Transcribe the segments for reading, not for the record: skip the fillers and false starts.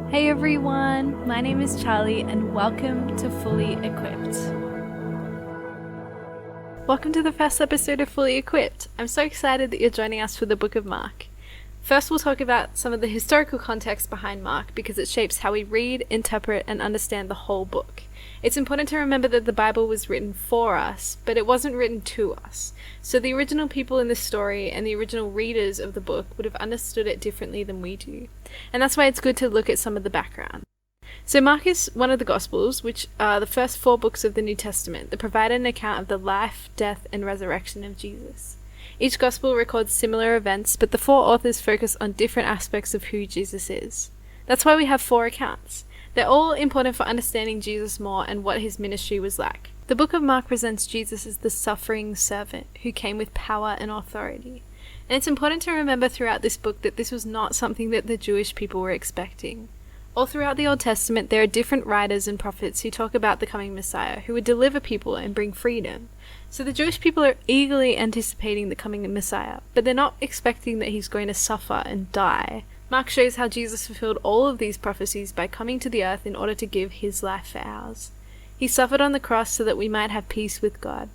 Hey everyone, my name is Charlie and welcome to Fully Equipped. Welcome to the first episode of Fully Equipped. I'm so excited that you're joining us for the book of Mark. First, we'll talk about some of the historical context behind Mark because it shapes how we read, interpret, and understand the whole book. It's important to remember that the Bible was written for us, but it wasn't written to us. So the original people in this story and the original readers of the book would have understood it differently than we do. And that's why it's good to look at some of the background. So Mark is one of the Gospels, which are the first 4 books of the New Testament that provide an account of the life, death, and resurrection of Jesus. Each Gospel records similar events, but the 4 authors focus on different aspects of who Jesus is. That's why we have 4 accounts. They're all important for understanding Jesus more and what his ministry was like. The book of Mark presents Jesus as the suffering servant who came with power and authority. And it's important to remember throughout this book that this was not something that the Jewish people were expecting. All throughout the Old Testament, there are different writers and prophets who talk about the coming Messiah, who would deliver people and bring freedom. So the Jewish people are eagerly anticipating the coming Messiah, but they're not expecting that he's going to suffer and die. Mark shows how Jesus fulfilled all of these prophecies by coming to the earth in order to give his life for ours. He suffered on the cross so that we might have peace with God.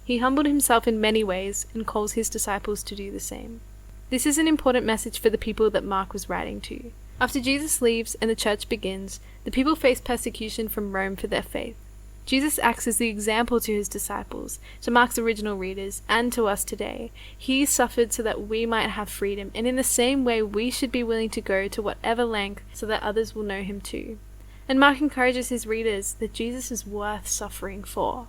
He humbled himself in many ways and calls his disciples to do the same. This is an important message for the people that Mark was writing to. After Jesus leaves and the church begins, the people face persecution from Rome for their faith. Jesus acts as the example to his disciples, to Mark's original readers, and to us today. He suffered so that we might have freedom, and in the same way we should be willing to go to whatever length so that others will know him too. And Mark encourages his readers that Jesus is worth suffering for.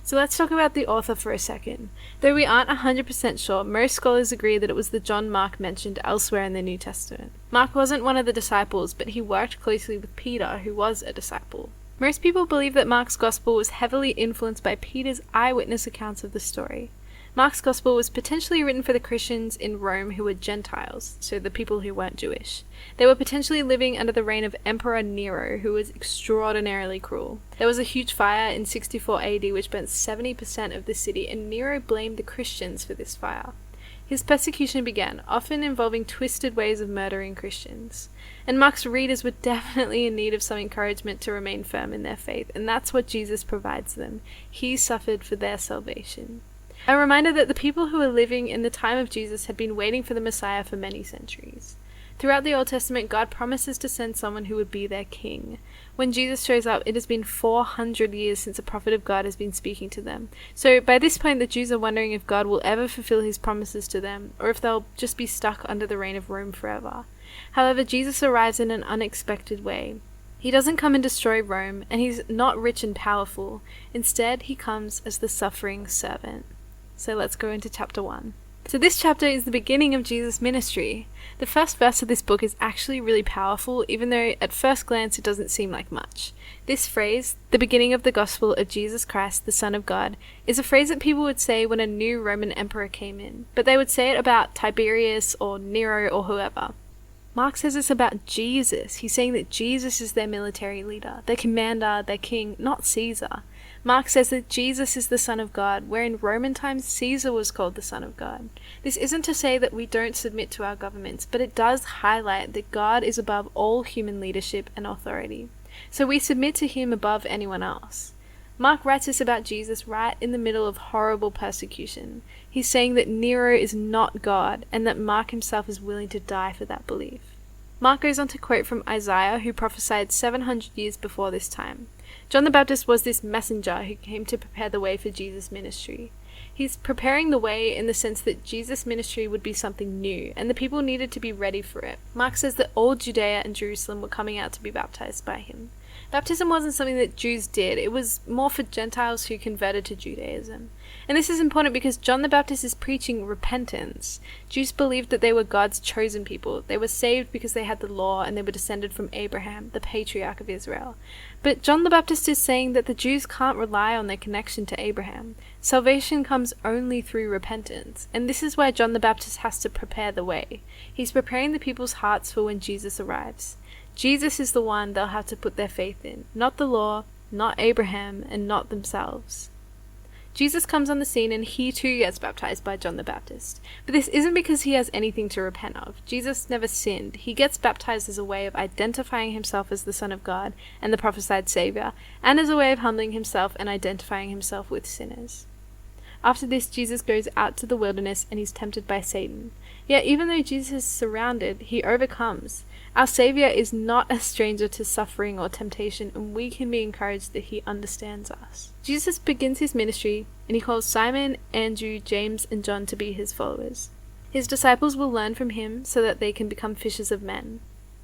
So let's talk about the author for a second. Though we aren't 100% sure, most scholars agree that it was the John Mark mentioned elsewhere in the New Testament. Mark wasn't one of the disciples, but he worked closely with Peter, who was a disciple. Most people believe that Mark's Gospel was heavily influenced by Peter's eyewitness accounts of the story. Mark's Gospel was potentially written for the Christians in Rome who were Gentiles, so the people who weren't Jewish. They were potentially living under the reign of Emperor Nero, who was extraordinarily cruel. There was a huge fire in 64 AD which burnt 70% of the city, and Nero blamed the Christians for this fire. His persecution began, often involving twisted ways of murdering Christians. And Mark's readers were definitely in need of some encouragement to remain firm in their faith, and that's what Jesus provides them. He suffered for their salvation. A reminder that the people who were living in the time of Jesus had been waiting for the Messiah for many centuries. Throughout the Old Testament, God promises to send someone who would be their king. When Jesus shows up, it has been 400 years since a prophet of God has been speaking to them. So by this point, the Jews are wondering if God will ever fulfill his promises to them, or if they'll just be stuck under the reign of Rome forever. However, Jesus arrives in an unexpected way. He doesn't come and destroy Rome, and he's not rich and powerful. Instead, he comes as the suffering servant. So let's go into chapter 1. So this chapter is the beginning of Jesus' ministry. The first verse of this book is actually really powerful, even though at first glance it doesn't seem like much. This phrase, the beginning of the gospel of Jesus Christ, the Son of God, is a phrase that people would say when a new Roman emperor came in, but they would say it about Tiberius or Nero or whoever. Mark says it's about Jesus. He's saying that Jesus is their military leader, their commander, their king, not Caesar. Mark says that Jesus is the Son of God, where in Roman times Caesar was called the Son of God. This isn't to say that we don't submit to our governments, but it does highlight that God is above all human leadership and authority. So we submit to him above anyone else. Mark writes this about Jesus right in the middle of horrible persecution. He's saying that Nero is not God, and that Mark himself is willing to die for that belief. Mark goes on to quote from Isaiah, who prophesied 700 years before this time. John the Baptist was this messenger who came to prepare the way for Jesus' ministry. He's preparing the way in the sense that Jesus' ministry would be something new, and the people needed to be ready for it. Mark says that all Judea and Jerusalem were coming out to be baptized by him. Baptism wasn't something that Jews did, it was more for Gentiles who converted to Judaism. And this is important because John the Baptist is preaching repentance. Jews believed that they were God's chosen people. They were saved because they had the law and they were descended from Abraham, the patriarch of Israel. But John the Baptist is saying that the Jews can't rely on their connection to Abraham. Salvation comes only through repentance, and this is why John the Baptist has to prepare the way. He's preparing the people's hearts for when Jesus arrives. Jesus is the one they'll have to put their faith in, not the law, not Abraham, and not themselves. Jesus comes on the scene and he too gets baptized by John the Baptist. But this isn't because he has anything to repent of. Jesus never sinned. He gets baptized as a way of identifying himself as the Son of God and the prophesied Savior, and as a way of humbling himself and identifying himself with sinners. After this, Jesus goes out to the wilderness and he's tempted by Satan. Yet even though Jesus is surrounded, he overcomes. Our Savior is not a stranger to suffering or temptation, and we can be encouraged that he understands us. Jesus begins his ministry, and he calls Simon, Andrew, James, and John to be his followers. His disciples will learn from him so that they can become fishers of men.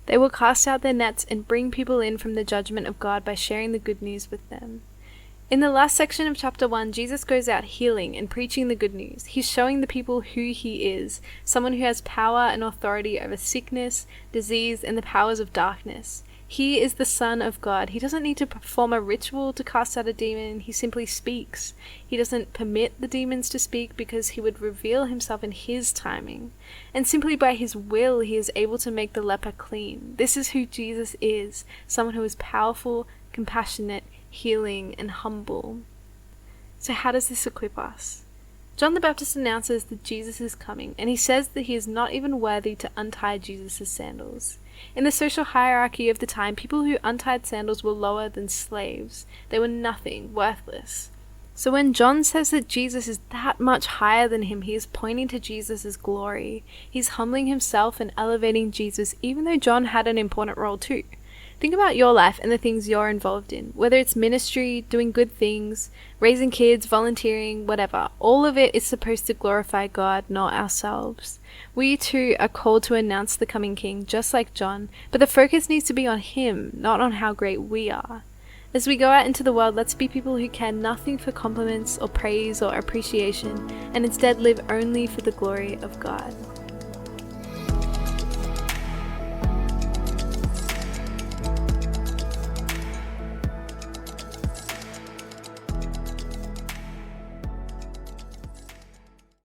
They will cast out their nets and bring people in from the judgment of God by sharing the good news with them. In the last section of chapter 1, Jesus goes out healing and preaching the good news. He's showing the people who he is, someone who has power and authority over sickness, disease, and the powers of darkness. He is the Son of God. He doesn't need to perform a ritual to cast out a demon. He simply speaks. He doesn't permit the demons to speak because he would reveal himself in his timing. And simply by his will, he is able to make the leper clean. This is who Jesus is, someone who is powerful, compassionate, healing, and humble. So how does this equip us? John the Baptist announces that Jesus is coming, and he says that he is not even worthy to untie Jesus' sandals. In the social hierarchy of the time, people who untied sandals were lower than slaves. They were nothing, worthless. So when John says that Jesus is that much higher than him, he is pointing to Jesus' glory. He's humbling himself and elevating Jesus, even though John had an important role too. Think about your life and the things you're involved in, whether it's ministry, doing good things, raising kids, volunteering, whatever. All of it is supposed to glorify God, not ourselves. We too are called to announce the coming King, just like John, but the focus needs to be on him, not on how great we are. As we go out into the world, let's be people who care nothing for compliments or praise or appreciation, and instead live only for the glory of God.